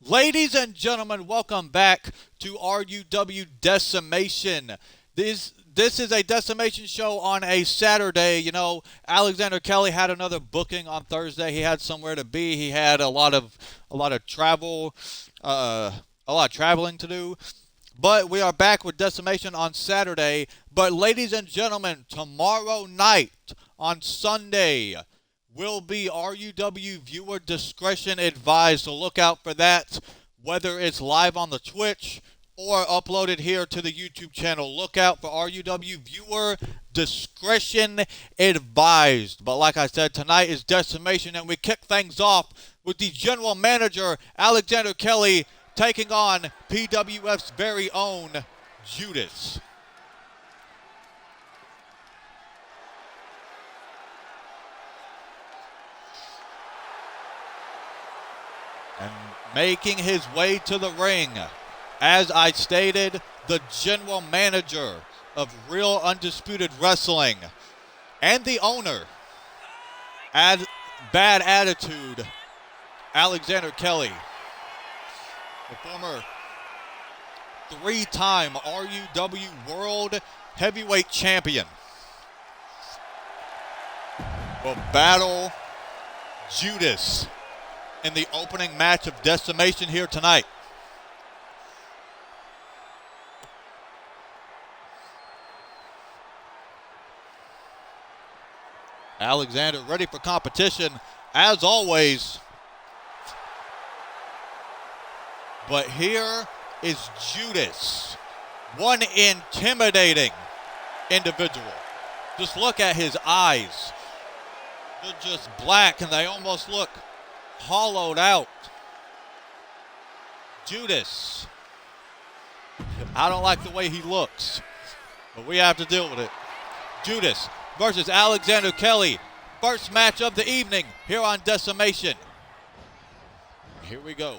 Ladies and gentlemen, welcome back to RUW Decimation. This is a decimation show on a Saturday. You know, Alexander Kelly had another booking on Thursday. He had somewhere to be. He had a lot of travel, a lot of traveling to do. But we are back with decimation on Saturday. But ladies and gentlemen, tomorrow night on Sunday will be RUW viewer discretion advised, so look out for that, whether it's live on the Twitch or uploaded here to the YouTube channel. Look out for RUW viewer discretion advised. But like I said, tonight is decimation, and we kick things off with the general manager, Alexander Kelly, taking on PWF's very own Judas. And making his way to the ring, as I stated, the general manager of Real Undisputed Wrestling and the owner, Bad Attitude, Alexander Kelly, the former three-time RUW World Heavyweight Champion, will battle Judas in the opening match of decimation here tonight. Alexander ready for competition as always. But here is Judas, one intimidating individual. Just look at his eyes. They're just black and they almost look hollowed out. Judas. I don't like the way he looks, but we have to deal with it. Judas versus Alexander Kelly. First match of the evening here on Decimation. Here we go.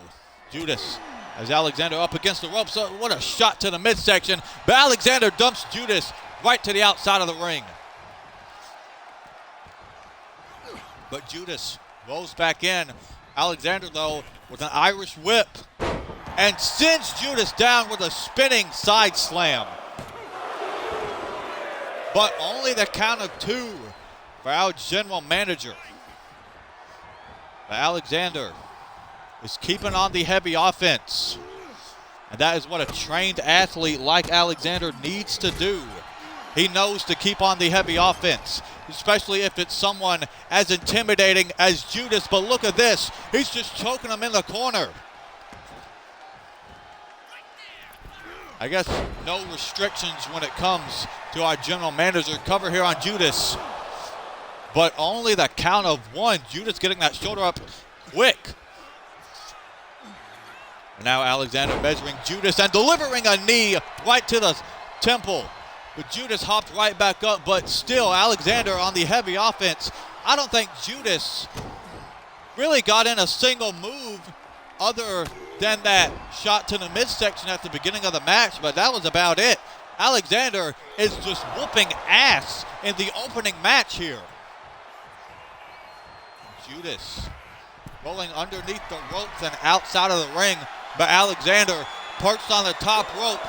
Judas as Alexander up against the ropes. What a shot to the midsection. But Alexander dumps Judas right to the outside of the ring. But Judas rolls back in. Alexander, though, with an Irish whip, and sends Judas down with a spinning side slam. But only the count of two for our general manager. But Alexander is keeping on the heavy offense. And that is what a trained athlete like Alexander needs to do. He knows to keep on the heavy offense, especially if it's someone as intimidating as Judas. But look at this. He's just choking him in the corner. I guess no restrictions when it comes to our general manager cover here on Judas. But only the count of one. Judas getting that shoulder up quick. And now Alexander measuring Judas and delivering a knee right to the temple. But Judas hopped right back up, but still Alexander on the heavy offense. I don't think Judas really got in a single move other than that shot to the midsection at the beginning of the match, but that was about it. Alexander is just whooping ass in the opening match here. Judas rolling underneath the ropes and outside of the ring, but Alexander perched on the top rope,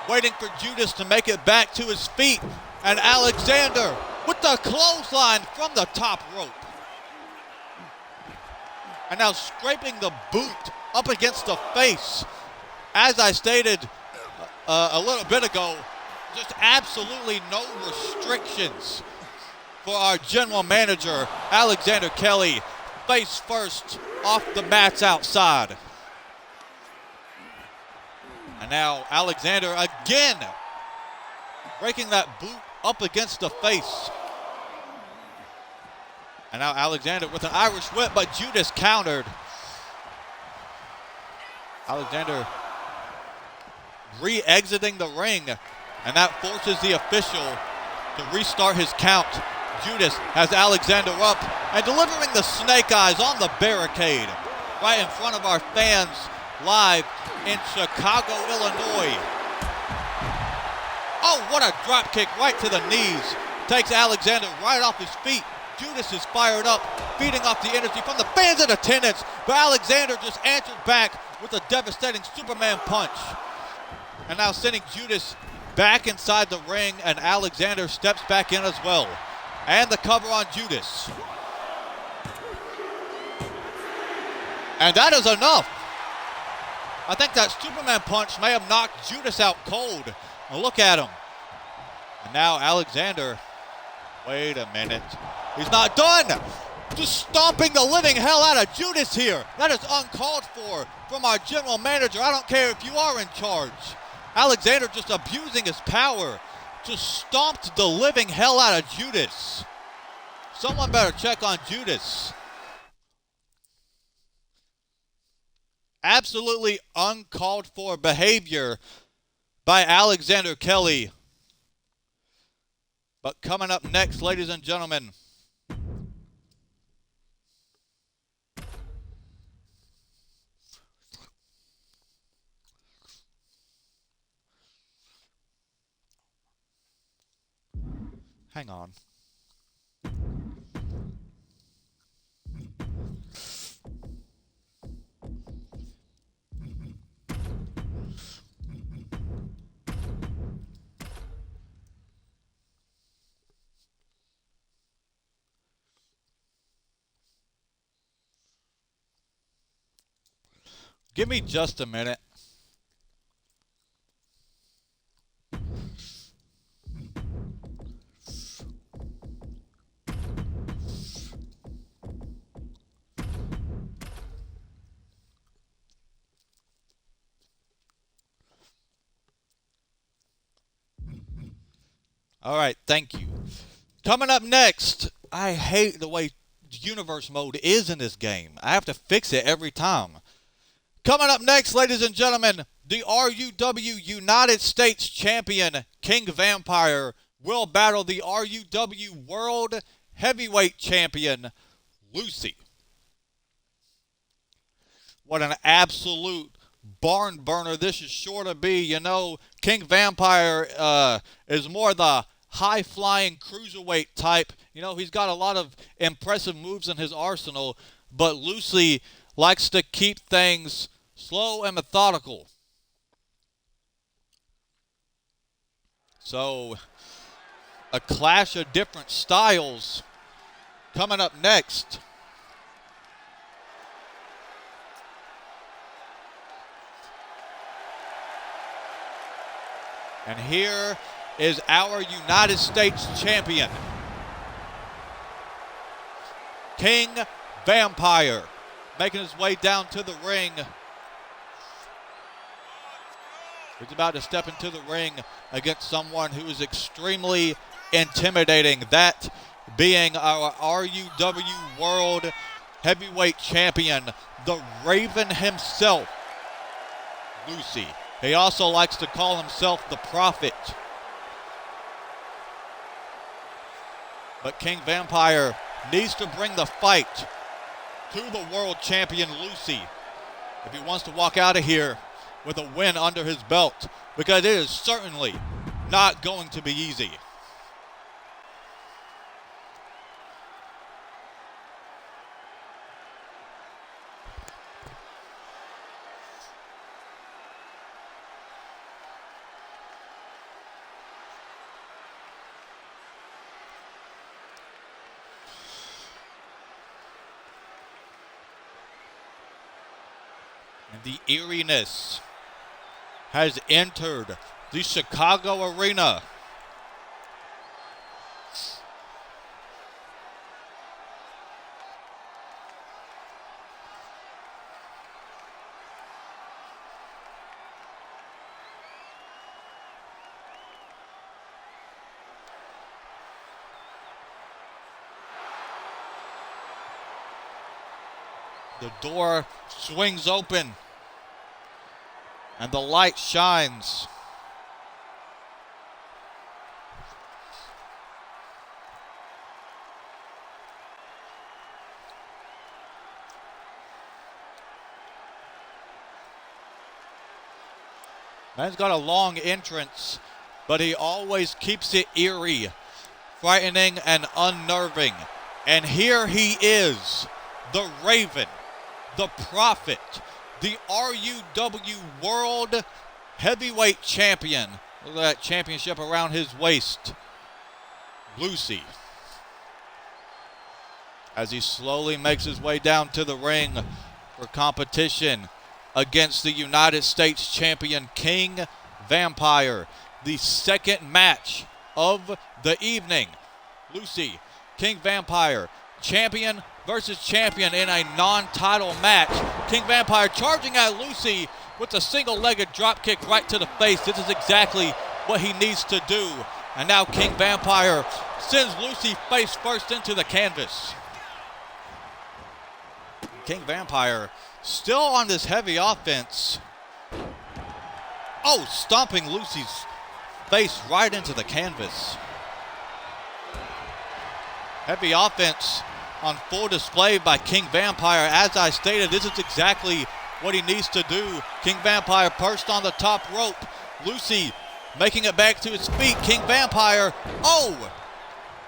waiting for Judas to make it back to his feet. And Alexander with the clothesline from the top rope. And now scraping the boot up against the face. As I stated a little bit ago, just absolutely no restrictions for our general manager, Alexander Kelly. Face first off the mats outside. And now Alexander again breaking that boot up against the face. And now Alexander with an Irish whip, but Judas countered. Alexander re-exiting the ring, and that forces the official to restart his count. Judas has Alexander up and delivering the snake eyes on the barricade right in front of our fans live in Chicago, Illinois. Oh, what a drop kick right to the knees. Takes Alexander right off his feet. Judas is fired up, feeding off the energy from the fans in attendance. But Alexander just answered back with a devastating Superman punch. And now sending Judas back inside the ring, and Alexander steps back in as well. And the cover on Judas. And that is enough. I think that Superman punch may have knocked Judas out cold. Well, look at him. And now Alexander, wait a minute. He's not done. Just stomping the living hell out of Judas here. That is uncalled for from our general manager. I don't care if you are in charge. Alexander just abusing his power. Just stomped the living hell out of Judas. Someone better check on Judas. Absolutely uncalled for behavior by Alexander Kelly. But coming up next, ladies and gentlemen, hang on. Give me just a minute. All right, thank you. Coming up next, I hate the way universe mode is in this game. I have to fix it every time. Coming up next, ladies and gentlemen, the RUW United States Champion, King Vampire, will battle the RUW World Heavyweight Champion, Lucy. What an absolute barn burner this is sure to be. You know, King Vampire is more the high-flying cruiserweight type. You know, he's got a lot of impressive moves in his arsenal, but Lucy likes to keep things slow and methodical. So, a clash of different styles coming up next. And here is our United States Champion, King Vampire, making his way down to the ring. He's about to step into the ring against someone who is extremely intimidating, that being our RUW World Heavyweight Champion, the Raven himself, Lucy. He also likes to call himself the Prophet. But King Vampire needs to bring the fight to the world champion Lucy if he wants to walk out of here with a win under his belt, because it is certainly not going to be easy. And the eeriness has entered the Chicago arena. The door swings open and the light shines. Man's got a long entrance, but he always keeps it eerie, frightening and unnerving. And here he is, the Raven, the Prophet, the RUW World Heavyweight Champion. Look at that championship around his waist. Lucy. As he slowly makes his way down to the ring for competition against the United States champion King Vampire. The second match of the evening. Lucy, King Vampire, champion versus champion in a non-title match. King Vampire charging at Lucy with a single-legged drop kick right to the face. This is exactly what he needs to do. And now King Vampire sends Lucy face first into the canvas. King Vampire still on this heavy offense. Oh, stomping Lucy's face right into the canvas. Heavy offense on full display by King Vampire. As I stated, this is exactly what he needs to do. King Vampire perched on the top rope. Lucy making it back to his feet. King Vampire, oh,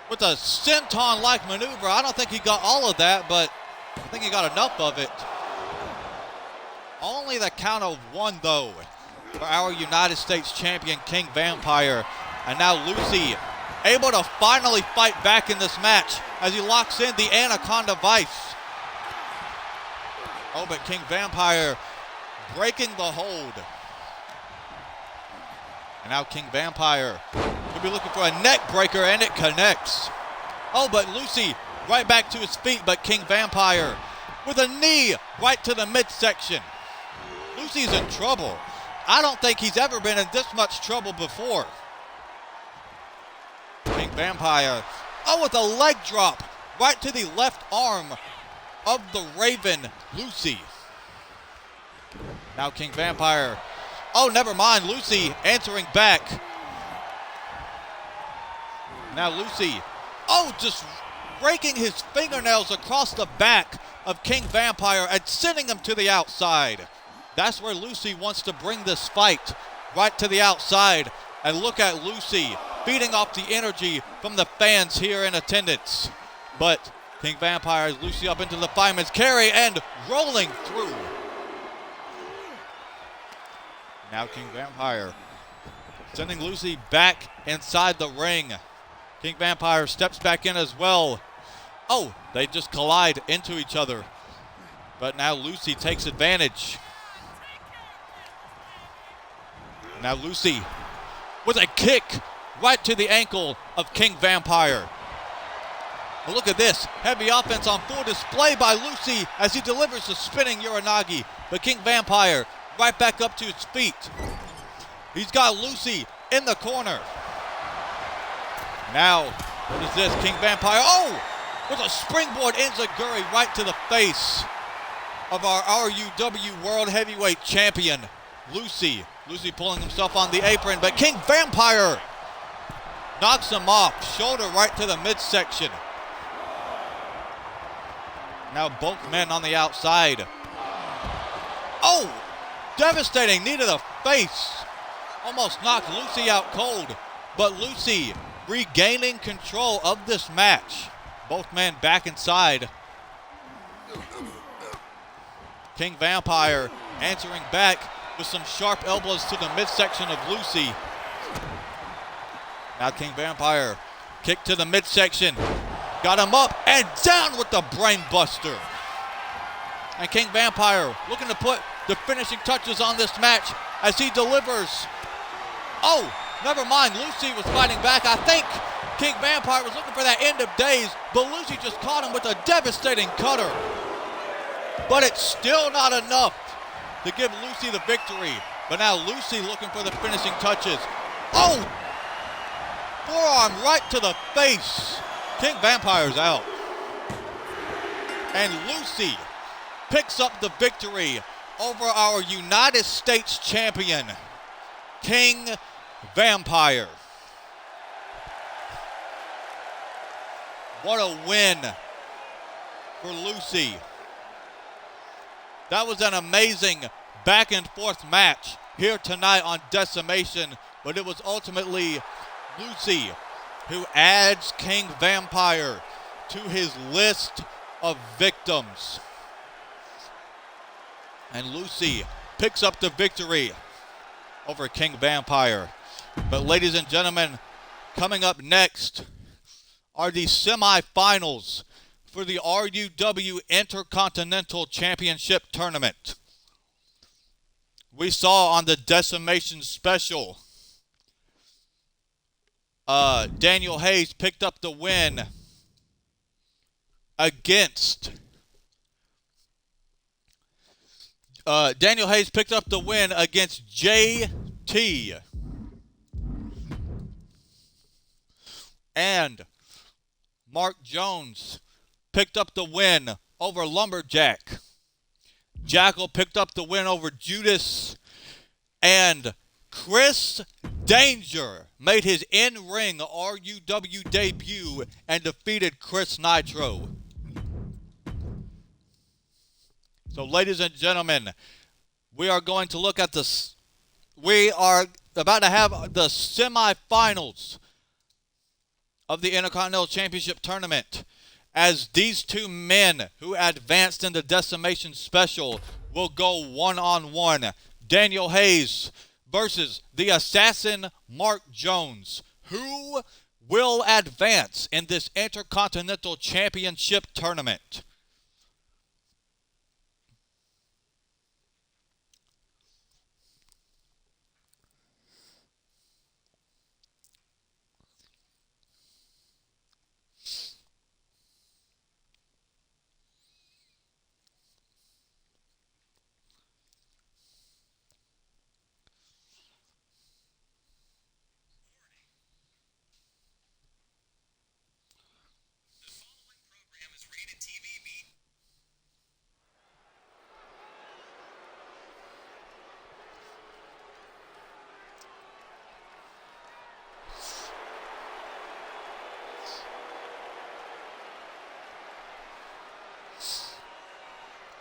with a senton-like maneuver. I don't think he got all of that, but I think he got enough of it. Only the count of one, though, for our United States champion, King Vampire. And now Lucy able to finally fight back in this match as he locks in the Anaconda Vice. Oh, but King Vampire breaking the hold. And now King Vampire will be looking for a neck breaker, and it connects. Oh, but Lucy right back to his feet, but King Vampire with a knee right to the midsection. Lucy's in trouble. I don't think he's ever been in this much trouble before. King Vampire, oh, with a leg drop right to the left arm of the Raven, Lucy. Now King Vampire, oh, never mind, Lucy answering back. Now Lucy, oh, just raking his fingernails across the back of King Vampire and sending him to the outside. That's where Lucy wants to bring this fight, right to the outside. And look at Lucy feeding off the energy from the fans here in attendance. But King Vampire has Lucy up into the fireman's carry and rolling through. Now King Vampire sending Lucy back inside the ring. King Vampire steps back in as well. Oh, they just collide into each other. But now Lucy takes advantage. Now Lucy with a kick right to the ankle of King Vampire. Well, look at this. Heavy offense on full display by Lucy as he delivers the spinning Uranagi. But King Vampire right back up to his feet. He's got Lucy in the corner. Now, what is this? King Vampire, oh, with a springboard enziguri right to the face of our RUW World Heavyweight Champion, Lucy. Lucy pulling himself on the apron, but King Vampire knocks him off. Shoulder right to the midsection. Now both men on the outside. Oh, devastating knee to the face. Almost knocked Lucy out cold, but Lucy regaining control of this match. Both men back inside. King Vampire answering back with some sharp elbows to the midsection of Lucy. Now King Vampire, kick to the midsection. Got him up and down with the brain buster. And King Vampire looking to put the finishing touches on this match as he delivers. Oh, never mind, Lucy was fighting back. I think King Vampire was looking for that end of days, but Lucy just caught him with a devastating cutter. But it's still not enough to give Lucy the victory. But now Lucy looking for the finishing touches. Oh! Forearm right to the face. King Vampire's out. And Lucy picks up the victory over our United States champion, King Vampire. What a win for Lucy. That was an amazing back and forth match here tonight on Decimation, but it was ultimately Lucy who adds King Vampire to his list of victims. And Lucy picks up the victory over King Vampire. But ladies and gentlemen, coming up next are the semifinals for the RUW Intercontinental Championship Tournament. We saw on the Decimation special, Daniel Hayes picked up the win against JT. And Mark Jones picked up the win over Lumberjack. Jackal picked up the win over Judas. And Chris Danger made his in-ring RUW debut and defeated Chris Nitro. So, ladies and gentlemen, we are going to look at this. We are about to have the semifinals of the Intercontinental Championship Tournament, as these two men who advanced in the Decimation special will go one-on-one. Daniel Hayes versus the Assassin Mark Jones. Who will advance in this Intercontinental Championship Tournament?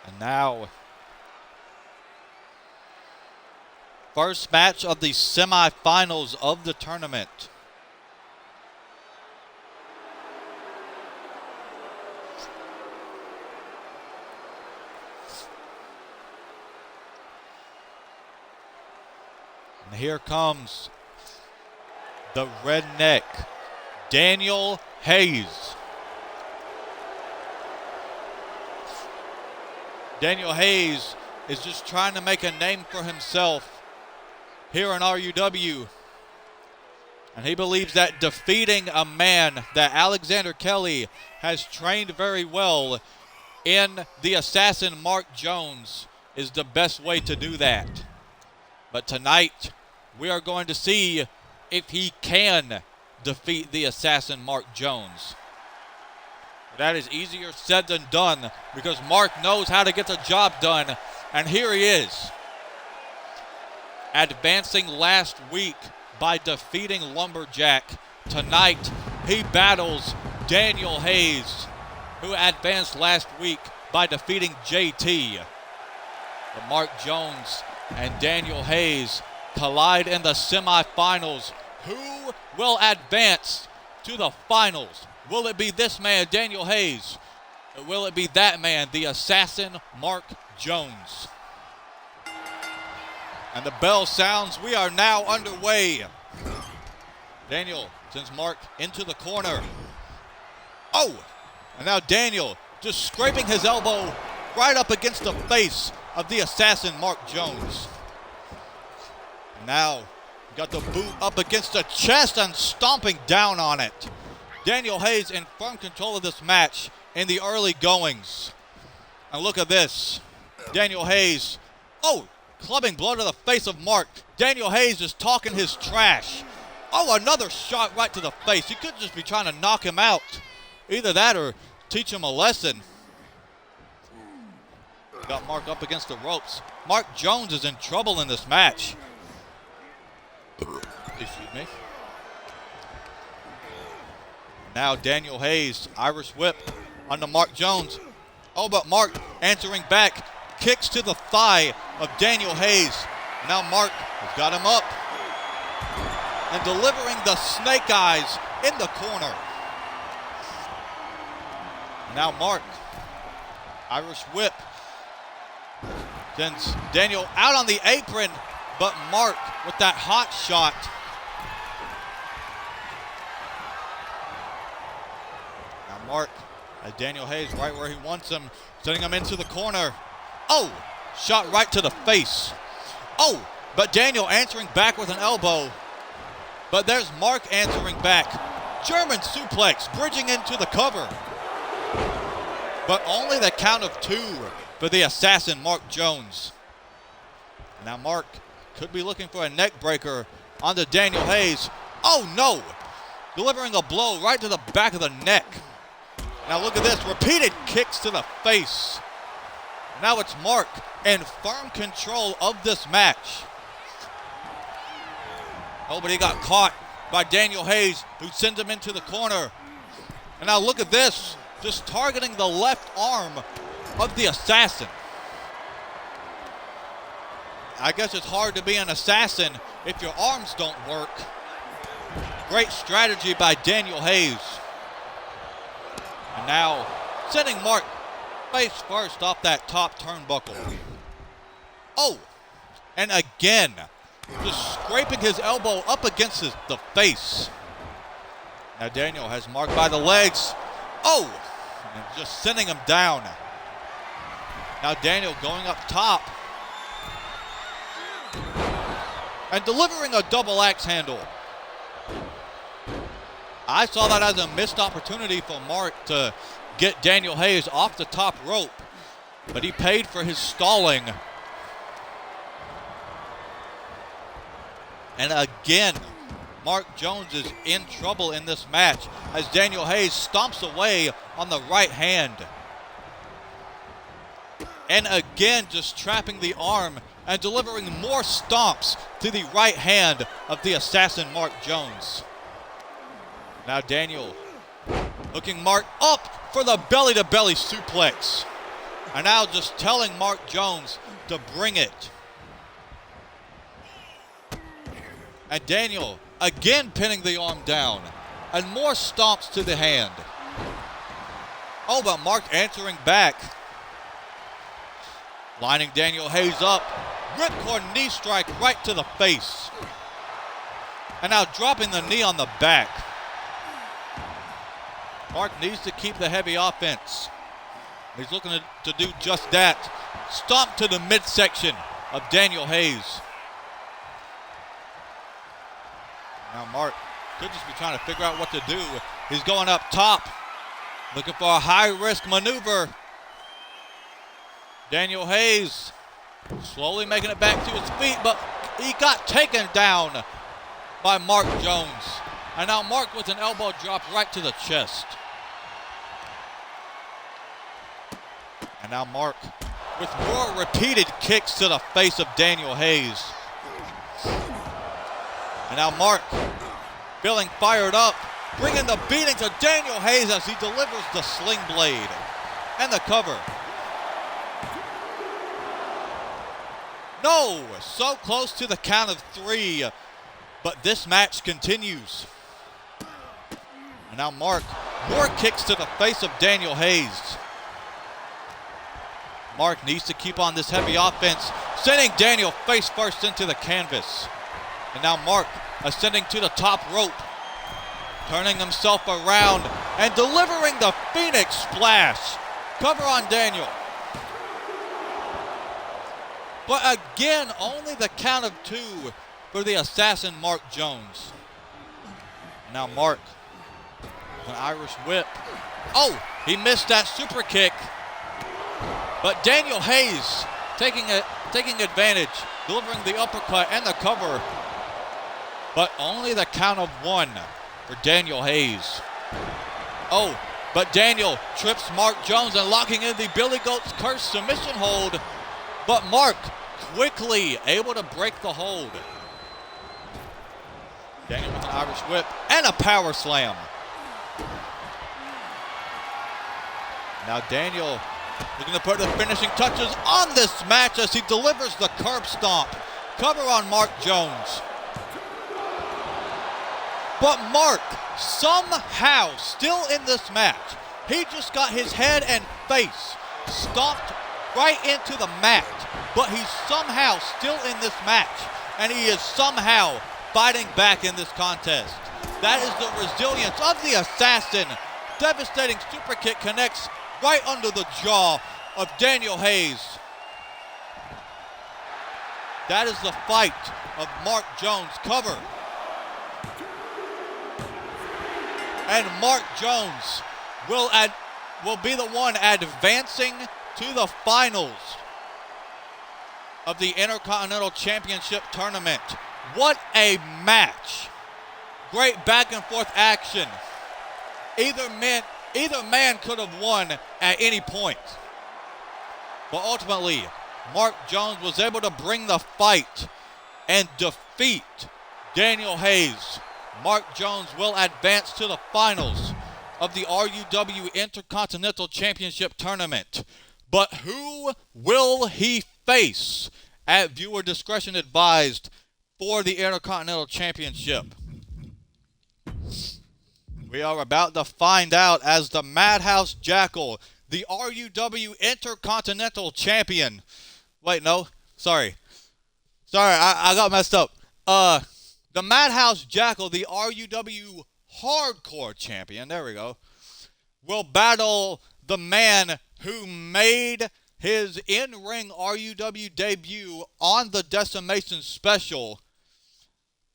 And now, first match of the semifinals of the tournament. And here comes the redneck, Daniel Hayes. Daniel Hayes is just trying to make a name for himself here in RUW. And he believes that defeating a man that Alexander Kelly has trained very well in the Assassin Mark Jones is the best way to do that. But tonight, we are going to see if he can defeat the Assassin Mark Jones. That is easier said than done, because Mark knows how to get the job done. And here he is, advancing last week by defeating Lumberjack. Tonight, he battles Daniel Hayes, who advanced last week by defeating JT. But Mark Jones and Daniel Hayes collide in the semifinals. Who will advance to the finals? Will it be this man, Daniel Hayes? Or will it be that man, the Assassin Mark Jones? And the bell sounds. We are now underway. Daniel sends Mark into the corner. Oh! And now Daniel just scraping his elbow right up against the face of the Assassin Mark Jones. And now got the boot up against the chest and stomping down on it. Daniel Hayes in firm control of this match in the early goings. And look at this. Daniel Hayes, clubbing blow to the face of Mark. Daniel Hayes is talking his trash. Oh, another shot right to the face. He could just be trying to knock him out. Either that or teach him a lesson. Got Mark up against the ropes. Mark Jones is in trouble in this match. Excuse me. Now Daniel Hayes, Irish whip onto Mark Jones. Oh, but Mark answering back. Kicks to the thigh of Daniel Hayes. Now Mark has got him up. And delivering the snake eyes in the corner. Now Mark, Irish whip. Sends Daniel out on the apron, but Mark with that hot shot. Now Mark has Daniel Hayes right where he wants him, sending him into the corner. Oh, shot right to the face. Oh, but Daniel answering back with an elbow. But there's Mark answering back. German suplex, bridging into the cover. But only the count of 2 for the assassin, Mark Jones. Now Mark could be looking for a neck breaker onto Daniel Hayes. Oh no! Delivering a blow right to the back of the neck. Now look at this, repeated kicks to the face. Now it's Mark in firm control of this match. Oh, but he got caught by Daniel Hayes, who sends him into the corner. And now look at this, just targeting the left arm of the assassin. I guess it's hard to be an assassin if your arms don't work. Great strategy by Daniel Hayes. And now sending Mark face first off that top turnbuckle. Oh, and again, just scraping his elbow up against the face. Now Daniel has Mark by the legs. Oh, and just sending him down. Now Daniel going up top. And delivering a double axe handle. I saw that as a missed opportunity for Mark to get Daniel Hayes off the top rope, but he paid for his stalling. And again, Mark Jones is in trouble in this match as Daniel Hayes stomps away on the right hand. And again, just trapping the arm and delivering more stomps to the right hand of the assassin, Mark Jones. Now Daniel hooking Mark up for the belly-to-belly suplex. And now just telling Mark Jones to bring it. And Daniel again pinning the arm down. And more stomps to the hand. Oh, but Mark answering back. Lining Daniel Hayes up. Ripcord knee strike right to the face. And now dropping the knee on the back. Mark needs to keep the heavy offense. He's looking to do just that. Stomp to the midsection of Daniel Hayes. Now Mark could just be trying to figure out what to do. He's going up top, looking for a high-risk maneuver. Daniel Hayes slowly making it back to his feet, but he got taken down by Mark Jones. And now Mark with an elbow drop right to the chest. And now Mark with more repeated kicks to the face of Daniel Hayes. And now Mark feeling fired up, bringing the beating to Daniel Hayes as he delivers the sling blade and the cover. No, so close to the count of 3, but this match continues. And now Mark, more kicks to the face of Daniel Hayes. Mark needs to keep on this heavy offense, sending Daniel face first into the canvas. And now Mark ascending to the top rope, turning himself around and delivering the Phoenix Splash. Cover on Daniel. But again, only the count of 2 for the assassin, Mark Jones. Now Mark with an Irish whip. Oh, he missed that super kick. But Daniel Hayes taking advantage, delivering the uppercut and the cover. But only the count of 1 for Daniel Hayes. Oh, but Daniel trips Mark Jones and locking in the Billy Goat's Curse submission hold. But Mark quickly able to break the hold. Daniel with an Irish whip and a power slam. Now Daniel looking to put the finishing touches on this match as he delivers the curb stomp. Cover on Mark Jones. But Mark, somehow, still in this match, he just got his head and face stomped right into the mat. But he's somehow still in this match, and he is somehow fighting back in this contest. That is the resilience of the assassin. Devastating super kick connects right under the jaw of Daniel Hayes. That is the fight of Mark Jones. Cover. And Mark Jones will be the one advancing to the finals of the Intercontinental Championship Tournament. What a match. Great back and forth action. Either man could have won at any point. But ultimately, Mark Jones was able to bring the fight and defeat Daniel Hayes. Mark Jones will advance to the finals of the RUW Intercontinental Championship Tournament. But who will he face at viewer discretion advised for the Intercontinental Championship? We are about to find out as the Madhouse Jackal, the RUW Intercontinental Champion. Wait, no. Sorry, I got messed up. The Madhouse Jackal, the RUW Hardcore Champion, there we go, will battle the man who made his in-ring RUW debut on the Decimation Special.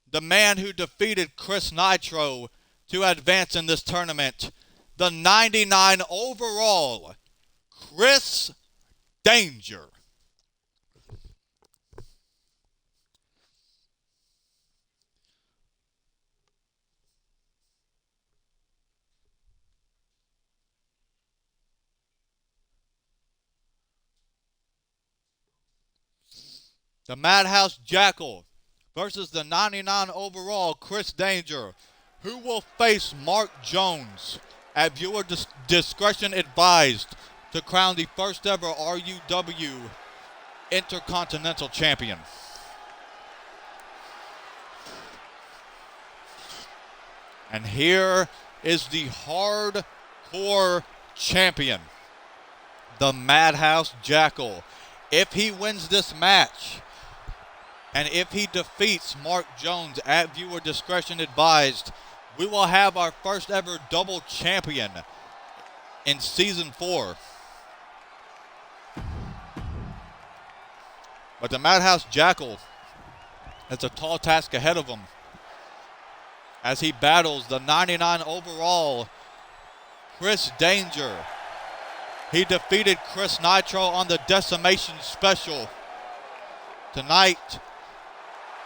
The man who defeated Chris Nitro to advance in this tournament. The 99 overall, Chris Danger. The Madhouse Jackal versus the 99 overall Chris Danger, who will face Mark Jones at viewer discretion advised to crown the first ever RUW Intercontinental Champion. And here is the Hardcore Champion, the Madhouse Jackal. If he wins this match, and if he defeats Mark Jones at viewer discretion advised, we will have our first ever double champion in Season 4. But the Madhouse Jackal has a tall task ahead of him as he battles the 99 overall Chris Danger. He defeated Chris Nitro on the Decimation Special. Tonight,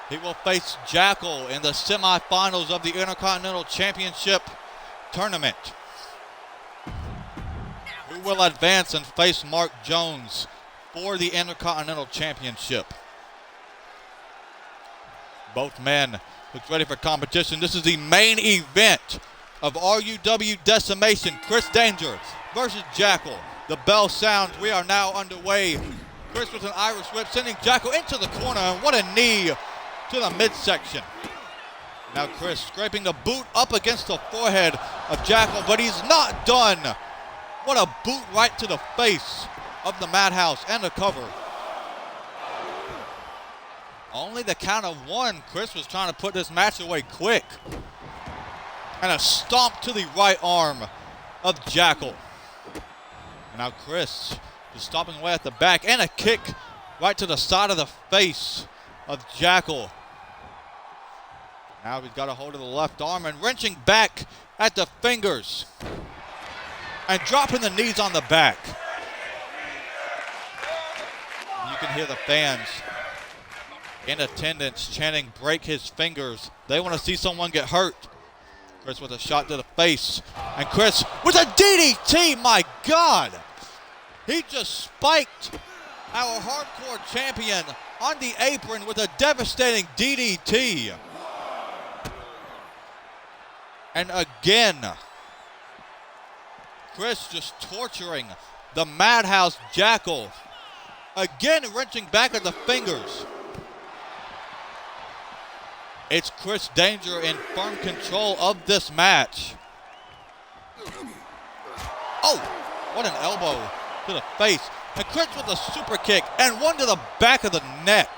he will face Jackal in the semifinals of the Intercontinental Championship Tournament, who will advance and face Mark Jones for the Intercontinental Championship. Both men look ready for competition. This is the main event of RUW Decimation. Chris Danger versus Jackal. The bell sounds. We are now underway. Chris with an Irish whip, sending Jackal into the corner, and what a knee to the midsection. Now Chris scraping the boot up against the forehead of Jackal, but he's not done. What a boot right to the face of the Madhouse and the cover. Only the count of one. Chris was trying to put this match away quick. And a stomp to the right arm of Jackal. Now Chris is stomping away at the back, and a kick right to the side of the face of Jackal. Now he's got a hold of the left arm and wrenching back at the fingers. And dropping the knees on the back. You can hear the fans in attendance chanting, "Break his fingers." They want to see someone get hurt. Chris with a shot to the face. And Chris with a DDT, my God! He just spiked our hardcore champion on the apron with a devastating DDT. And again, Chris just torturing the Madhouse Jackal. Again, wrenching back at the fingers. It's Chris Danger in firm control of this match. Oh, what an elbow to the face. And Chris with a super kick and one to the back of the neck.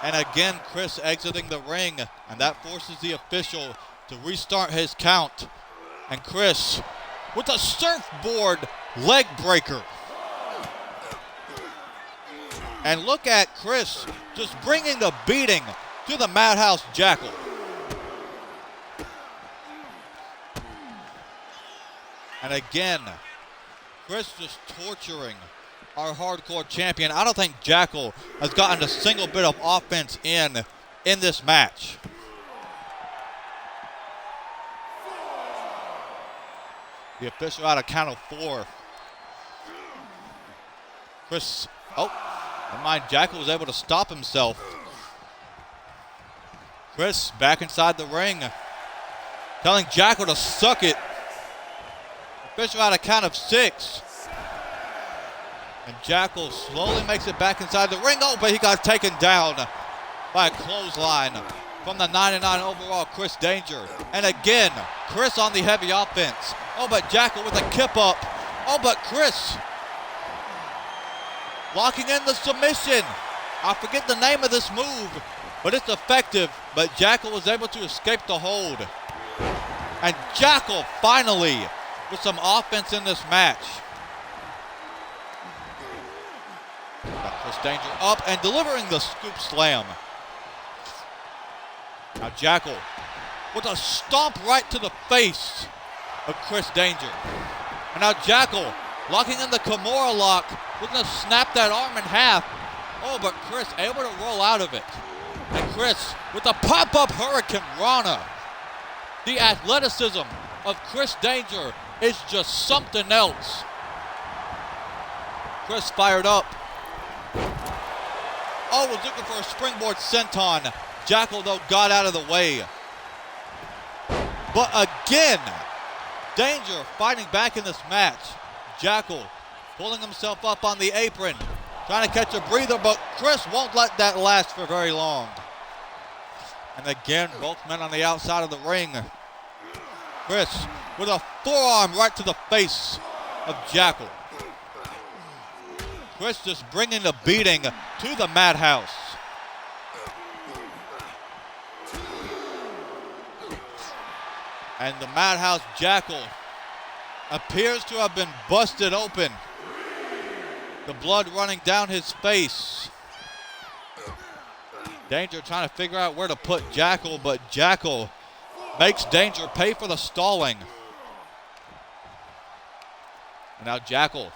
And again, Chris exiting the ring, and that forces the official to restart his count. And Chris with a surfboard leg breaker. And look at Chris just bringing the beating to the Madhouse Jackal. And again, Chris just torturing our hardcore champion. I don't think Jackal has gotten a single bit of offense in this match. The official out of count of 4. Chris, oh, never mind, Jackal was able to stop himself. Chris back inside the ring, telling Jackal to suck it. Official out of count of 6. And Jackal slowly makes it back inside the ring. Oh, but he got taken down by a clothesline from the 99 overall Chris Danger. And again, Chris on the heavy offense. Oh, but Jackal with a kip up. Oh, but Chris locking in the submission. I forget the name of this move, but it's effective. But Jackal was able to escape the hold. And Jackal finally with some offense in this match. Got Chris Danger up and delivering the scoop slam. Now Jackal with a stomp right to the face of Chris Danger. And now Jackal locking in the Kimura lock. Looking to snap that arm in half. Oh, but Chris able to roll out of it. And Chris with the pop-up Hurricane Rana. The athleticism of Chris Danger is just something else. Chris fired up. Oh, was looking for a springboard senton. Jackal, though, got out of the way. But again, Danger fighting back in this match. Jackal pulling himself up on the apron, trying to catch a breather, but Chris won't let that last for very long. And again, both men on the outside of the ring. Chris with a forearm right to the face of Jackal. Chris just bringing the beating to the Madhouse. And the Madhouse Jackal appears to have been busted open. The blood running down his face. Danger trying to figure out where to put Jackal, but Jackal makes Danger pay for the stalling. And now Jackal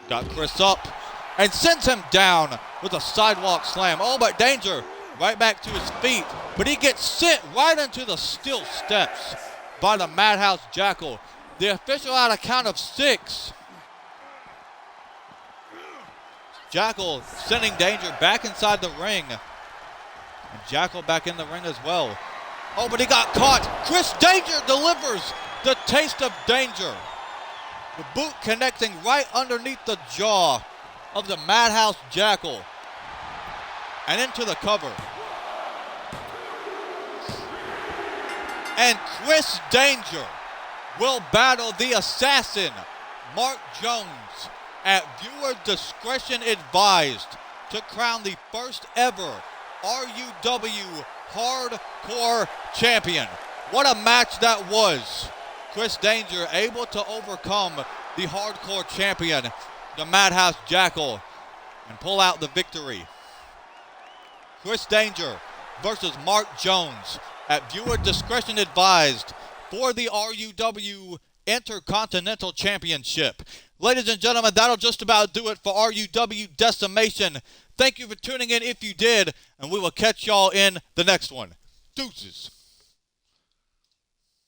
got Chris up and sends him down with a sidewalk slam. Oh, but Danger right back to his feet. But he gets sent right into the steel steps by the Madhouse Jackal. The official out of count of 6. Jackal sending Danger back inside the ring. And Jackal back in the ring as well. Oh, but he got caught. Chris Danger delivers the taste of danger. The boot connecting right underneath the jaw of the Madhouse Jackal. And into the cover. And Chris Danger will battle the assassin, Mark Jones, at viewer discretion advised, to crown the first ever RUW Hardcore Champion. What a match that was. Chris Danger able to overcome the Hardcore Champion, the Madhouse Jackal, and pull out the victory. Chris Danger versus Mark Jones at viewer discretion advised for the RUW Intercontinental Championship. Ladies and gentlemen, that'll just about do it for RUW Decimation. Thank you for tuning in if you did, and we will catch y'all in the next one. Deuces.